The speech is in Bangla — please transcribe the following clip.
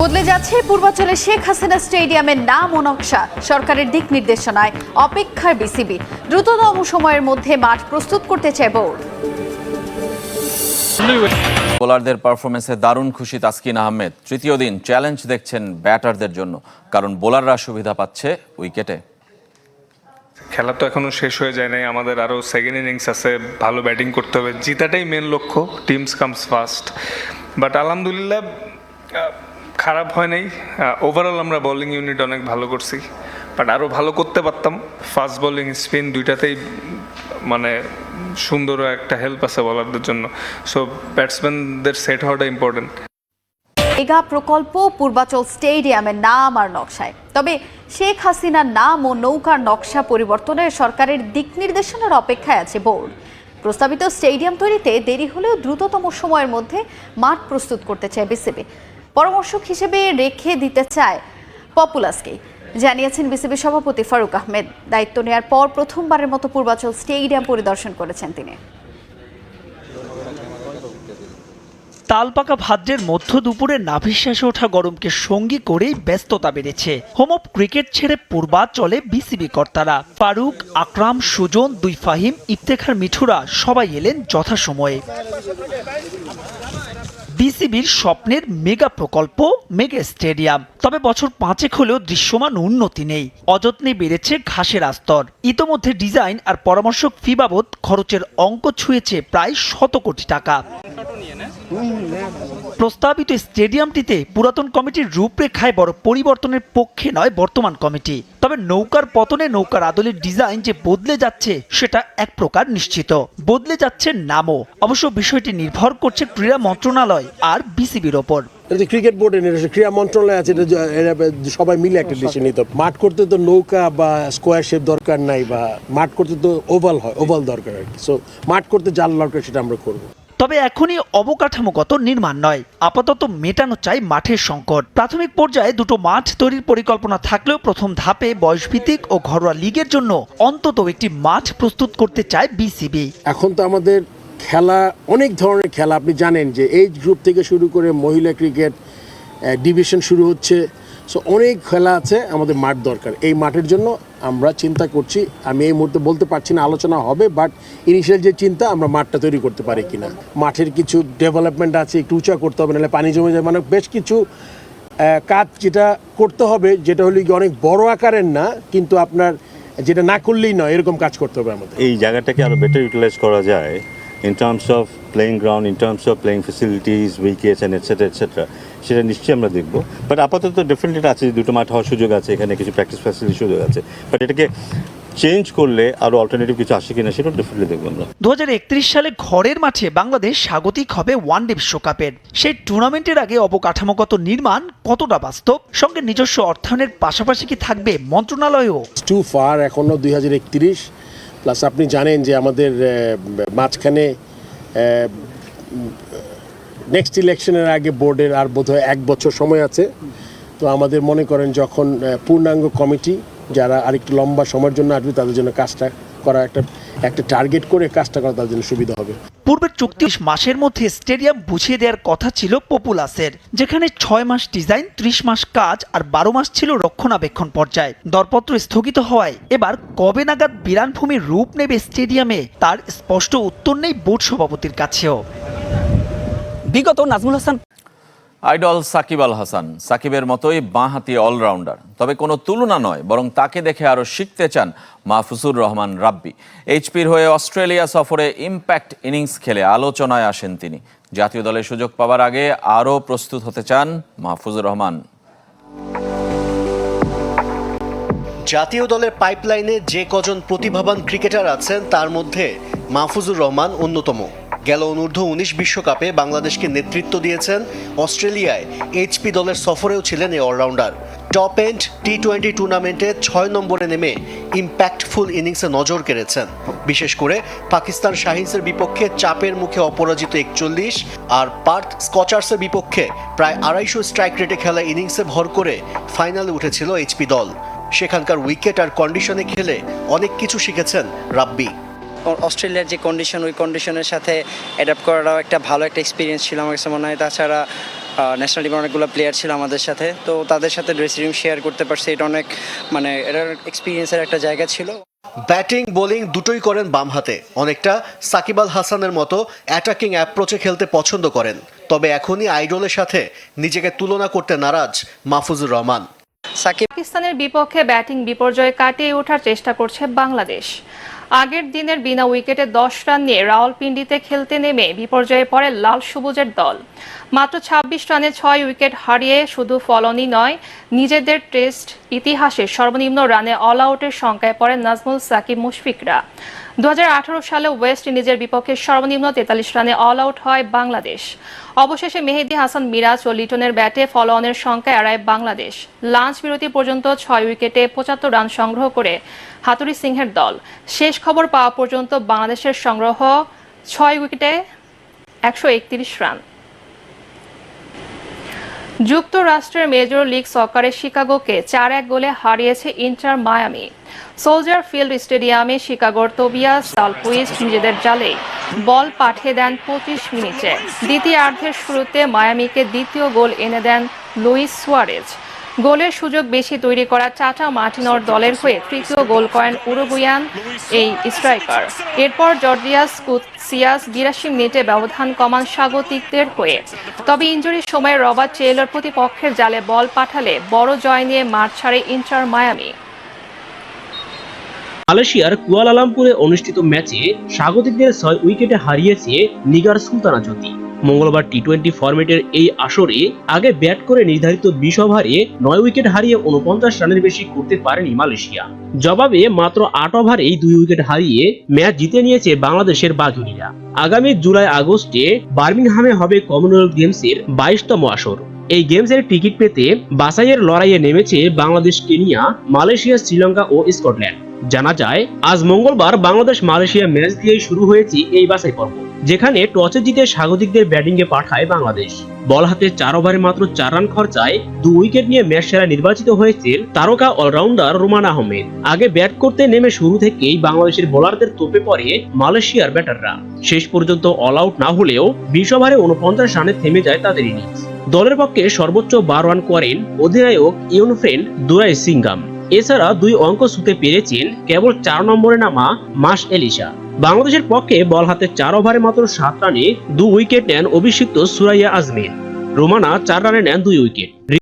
বদলে যাচ্ছে পূর্বাঞ্চলের শেখ হাসিনা স্টেডিয়ামের নাম ও নকশা। সরকারের দিক নির্দেশনায় অপেক্ষার বিসিবি। দ্রুততম সময়ের মধ্যে মাঠ প্রস্তুত করতে চায় বোর্ড। বোলারদের পারফরমেন্সে দারুণ খুশি তাসকিন আহমেদ। তৃতীয় দিন চ্যালেঞ্জ দেখছেন ব্যাটারদের জন্য, কারণ বোলাররা সুবিধা পাচ্ছে উইকেটে। খেলা তো এখনো শেষ হয়ে যায় নাই, আমাদের আরও সেকেন্ড ইনিংস আছে, ভালো ব্যাটিং করতে হবে, জিতাটাই মেন লক্ষ্য। টিমস কামস ফার্স্ট, বাট আলহামদুলিল্লাহ খারাপ হয় নাই। ওভারঅল আমরা বোলিং ইউনিট অনেক ভালো করছি, বাট আরও ভালো করতে পারতাম। ফাস্ট বোলিং স্পিন দুইটাতেই মানে সুন্দর একটা হেল্প আছে বলারদের জন্য। সো ব্যাটসম্যানদের সেট হওয়াটা ইম্পর্টেন্ট। মেগা প্রকল্প পূর্বাচল স্টেডিয়ামের নাম আর নকশায়। তবে শেখ হাসিনার নাম ও নৌকার নকশা পরিবর্তনের সরকারের দিক নির্দেশনার অপেক্ষায় আছে বোর্ড। প্রস্তাবিত স্টেডিয়াম তৈরিতে দেরি হলেও দ্রুততম সময়ের মধ্যে মাঠ প্রস্তুত করতে চায় বিসিবি। পরামর্শক হিসেবে রেখে দিতে চায় পপুলাসকে, জানিয়েছেন বিসিবি সভাপতি ফারুক আহমেদ। দায়িত্ব নেওয়ার পর প্রথমবারের মতো পূর্বাচল স্টেডিয়াম পরিদর্শন করেছেন তিনি। তালপাকা ভাদ্রের মধ্য দুপুরে নাভিশ্বাসে ওঠা গরমকে সঙ্গী করেই ব্যস্ততা বেড়েছে। হোম অফ ক্রিকেট ছেড়ে পূর্বাচলে বিসিবি কর্তারা। ফারুক, আকরাম, সুজন, দুই ফাহিম, ইফতেখার, মিঠুরা সবাই এলেন যথাসময়ে। বিসিবির স্বপ্নের মেগা প্রকল্প মেগা স্টেডিয়াম। তবে বছর 5 হলেও দৃশ্যমান উন্নতি নেই। অযত্নে বেড়েছে ঘাসের আস্তর। ইতোমধ্যে ডিজাইন আর পরামর্শক ফি বাবদ খরচের অঙ্ক ছুঁয়েছে প্রায় 100 কোটি টাকা। প্রস্তাবিত স্টেডিয়ামটিতে পুরাতন কমিটির রূপরেখায় বড় পরিবর্তনের পক্ষে নয় বর্তমান কমিটি। তবে নৌকার পতনে নৌকার আদলের ডিজাইন যে বদলে যাচ্ছে সেটা এক প্রকার নিশ্চিত। বদলে যাচ্ছে নামও। অবশ্য বিষয়টি নির্ভর করছে ক্রীড়া মন্ত্রণালয় আর বিসিবির ওপর। ক্রিকেট বোর্ডের ক্রীড়া মন্ত্রণালয় আছে, সবাই মিলে একটা ডিসিশন নিতে। মাঠ করতে তো নৌকা বা স্কোয়ার শেপ দরকার নাই, বা মাঠ করতে তো ওভাল হয়, ওভাল দরকার আর কি। সো মাঠ করতে জাল দরকার, সেটা আমরা করবো। তবে এখনই অবকাঠামোগত নির্মাণ নয়, আপাতত মেটানো চাই মাঠের সংকট। প্রাথমিক পর্যায়ে দুটো মাঠ তৈরির পরিকল্পনা থাকলেও প্রথম ধাপে বয়সভিত্তিক ও ঘরোয়া লিগের জন্য অন্তত একটি মাঠ প্রস্তুত করতে চায় বিসিবি। এখন তো আমাদের খেলা, অনেক ধরনের খেলা আপনি জানেন যে এইজ গ্রুপ থেকে শুরু করে মহিলা ক্রিকেট ডিভিশন শুরু হচ্ছে। সো অনেক খেলা আছে, আমাদের মাঠ দরকার। এই মাঠের জন্য আমরা চিন্তা করছি। আমি এই মুহূর্তে বলতে পারছি না, আলোচনা হবে, বাট ইনিশিয়াল যে চিন্তা, আমরা মাঠটা তৈরি করতে পারি কিনা। মাঠের কিছু ডেভেলপমেন্ট আছে, একটু উঁচা করতে হবে, নাহলে পানি জমে যায়। মানে বেশ কিছু কাজ যেটা করতে হবে, যেটা হলো কি অনেক বড় আকারের না, কিন্তু আপনার যেটা না করলেই নয়, এরকম কাজ করতে হবে আমাদের। এই জায়গাটাকে আরও বেটার ইউটিলাইজ করা যায় in terms of playing ground, in terms of playing facilities, wickets and etc. সেটা নিশ্চয়ই আমরা দেখবো। বাট আপাতত ডেফিনেটলি আছে, দুটো মাঠ হওয়ার সুযোগ আছে, এখানে কিছু প্র্যাকটিস ফ্যাসিলিটির সুযোগ আছে। বাট এটাকে চেঞ্জ করলে আরও অল্টারনেটিভ কিছু আসে কিনা সেটাও ডেফিনেটলি দেখবো আমরা। 2031 সালে ঘরের মাঠে বাংলাদেশ স্বাগতিক হবে ওয়ানডে বিশ্বকাপের। সেই টুর্নামেন্টের আগে অবকাঠামোগত নির্মাণ কতটা বাস্তব, সঙ্গে নিজস্ব অর্থায়নের পাশাপাশি কি থাকবে মন্ত্রণালয়ও? টু ফার, এখনো 2031 প্লাস। আপনি জানেন যে আমাদের মাঝখানে নেক্সট ইলেকশনের আগে বোর্ডের আর বোধহয় 1 বছর সময় আছে। তো আমাদের মনে করেন যখন পূর্ণাঙ্গ কমিটি যারা আরেকটু লম্বা সময়ের জন্য আসবে, তাদের জন্য কাজটা করা একটা টার্গেট করে কাজটা করা তাদের জন্য সুবিধা হবে। পূর্বের চুক্তি মাসের মধ্যে স্টেডিয়াম বুঝিয়ে দেওয়ার কথা ছিল পপুলাসের, যেখানে 6 মাস ডিজাইন, 30 মাস কাজ আর 12 মাস ছিল রক্ষণাবেক্ষণ পর্যায়। দরপত্র স্থগিত হওয়ায় এবার কবে নাগাদ বিরানভূমির রূপ নেবে স্টেডিয়ামে, তার স্পষ্ট উত্তর নেই বোর্ড সভাপতির কাছেও। বিগত নাজমুল হাসান আইডল সাকিব আল হাসান, সাকিবের মতোই বাঁহাতি অলরাউন্ডার। তবে কোনো তুলনা নয়, বরং তাকে দেখে আরও শিখতে চান মাহফুজুর রহমান রাব্বি। এইচপির হয়ে অস্ট্রেলিয়া সফরে ইম্প্যাক্ট ইনিংস খেলে আলোচনায় আসেন তিনি। জাতীয় দলে সুযোগ পাওয়ার আগে আরও প্রস্তুত হতে চান মাহফুজুর রহমান। জাতীয় দলের পাইপলাইনে যে কজন প্রতিভাবান ক্রিকেটার আছেন, তার মধ্যে মাহফুজুর রহমান অন্যতম। গেল অনূর্ধ্ব-19 বিশ্বকাপে বাংলাদেশকে নেতৃত্ব দিয়েছেন। অস্ট্রেলিয়ায় এইচপি দলের সফরেও ছিলেন এই অলরাউন্ডার। টপ এন্ড টি20 টুর্নামেন্টে 6 নম্বরে নেমে ইম্প্যাক্টফুল ইনিংসে নজর কেড়েছেন। বিশেষ করে পাকিস্তান শাহিনসের বিপক্ষে চাপের মুখে অপরাজিত 41 আর পার্থ স্কচার্সের বিপক্ষে প্রায় 250 স্ট্রাইক রেটে খেলা ইনিংসে ভর করে ফাইনালে উঠেছিল এইচপি দল। সেখানকার উইকেট আর কন্ডিশনে খেলে অনেক কিছু শিখেছেন রাব্বি। অস্ট্রেলিয়ার যে কন্ডিশন, ওই কন্ডিশনের সাথে অ্যাডাপ্ট করাটাও একটা ভালো একটা এক্সপিরিয়েন্স ছিল আমার কাছে মনে হয়। তাছাড়া ন্যাশনাল টিমের অনেকগুলো প্লেয়ার ছিল আমাদের সাথে, তো তাদের সাথে ড্রেসিং রুম শেয়ার করতে পারছি। এটা অনেক এটার এক্সপিরিয়েন্সের একটা জায়গা ছিল। ব্যাটিং বোলিং দুটোই করেন বাম হাতে, অনেকটা সাকিব আল হাসানের মতো অ্যাটাকিং অ্যাপ্রোচে খেলতে পছন্দ করেন। তবে এখনই আইডলের সাথে নিজেকে তুলনা করতে নারাজ মাহফুজুর রহমান। পাকিস্তানের বিপক্ষে ব্যাটিং বিপর্যয় কাটিয়ে ওঠার চেষ্টা করছে বাংলাদেশ। আগের দিনের বিনা উইকেটে 10 রান নিয়ে রাওয়ালপিন্ডিতে খেলতে নেমে বিপর্যয়ে পড়ে লাল সবুজের দল। মাত্র 26 রানে 6 উইকেট হারিয়ে শুধু ফলনই নয়, নিজেদের টেস্ট ইতিহাসে সর্বনিম্ন রানে অল আউটের সংখ্যায় পড়ে নাজমুল সাকিব মুশফিকরা। 2018 সালে ওয়েস্ট ইন্ডিজের বিপক্ষে সর্বনিম্ন 43 রানে অল আউট হয় বাংলাদেশ। অবশেষে মেহেদী হাসান মিরাজ ও লিটনের ব্যাটে ফলোঅনের সংখ্যা এড়ায় বাংলাদেশ। লাঞ্চ বিরতি পর্যন্ত 6 উইকেটে 75 রান সংগ্রহ করে হাতুড়ি সিংহের দল। শেষ খবর পাওয়া পর্যন্ত বাংলাদেশের সংগ্রহ 6 উইকেটে 131 রান। যুক্তরাষ্ট্রের মেজর লিগ সকারে শিকাগোকে 4-1 গোলে হারিয়েছে ইন্টার মায়ামি। সোলজার ফিল্ড স্টেডিয়ামে শিকাগোর তোবিয়াস সালকুইজ নিজেদের জালে বল পাঠিয়ে দেন 25 মিনিটে। দ্বিতীয়ার্ধের শুরুতে মায়ামিকে দ্বিতীয় গোল এনে দেন লুইস সুয়ারেজ। গোলের সুযোগ বেশি তৈরি করা টাটা মার্টিনোর দলের হয়ে তৃতীয় গোল করেন উরুগুয়ান এই স্ট্রাইকার। এরপর জর্জিয়াস কুৎসিয়াস 82 মিনিটে ব্যবধান কমান স্বাগতিকদের হয়ে। তবে ইনজুরির সময় রবার্ট টেইলর প্রতিপক্ষের জালে বল পাঠালে বড় জয় নিয়ে মাঠ ছাড়ে ইন্টার মায়ামি। মালয়েশিয়ার কুয়ালালামপুরে অনুষ্ঠিত ম্যাচে স্বাগতিকদের 6 উইকেটে হারিয়েছে নিগার সুলতানা জ্যোতি। মঙ্গলবার টি-20 ফরম্যাটের এই আসরে আগে ব্যাট করে নির্ধারিত 20 ওভারে 9 উইকেট হারিয়ে 49 রানের বেশি করতে পারেনি মালয়েশিয়া। জবাবে মাত্র 8 ওভারেই 2 উইকেট হারিয়ে ম্যাচ জিতে নিয়েছে বাংলাদেশের বাঘিনীরা। আগামী জুলাই আগস্টে বার্মিংহামে হবে কমনওয়েলথ গেমসের 22তম আসর। এই গেমসের টিকিট পেতে বাছাইয়ের লড়াইয়ে নেমেছে বাংলাদেশ, কেনিয়া, মালয়েশিয়া, শ্রীলঙ্কা ও স্কটল্যান্ড। জানা যায় আজ মঙ্গলবার বাংলাদেশ মালয়েশিয়া ম্যাচ দিয়েই শুরু হয়েছে এই বাছাই পর্ব, যেখানে টসে জিতে স্বাগতিকদের ব্যাটিংয়ে পাঠায় বাংলাদেশ। বল হাতে 4 ওভারে মাত্র 4 রান খরচায় 2 উইকেট নিয়ে ম্যাচ সেরা নির্বাচিত হয়েছেন তারকা অলরাউন্ডার রুমান আহমেদ। আগে ব্যাট করতে নেমে শুরু থেকেই বাংলাদেশের বোলারদের তোপে পড়ে মালয়েশিয়ার ব্যাটাররা। শেষ পর্যন্ত অল আউট না হলেও 20 ওভারে 49 রানে থেমে যায় তাদের ইনিংস। দলের পক্ষে সর্বোচ্চ 12 রান করেন অধিনায়ক ইউনফ্রেন্ড দুরাই সিঙ্গাম। এছাড়া 2 অঙ্ক ছুঁতে পেরেছেন কেবল 4 নম্বরে নামা মাস এলিশা। বাংলাদেশের পক্ষে বল হাতে 4 ওভারে মাত্র 7 রানে 2 উইকেট নেন অভিষিক্ত সুরাইয়া আজমিন। রোমানা 4 রানে নেন 2 উইকেট।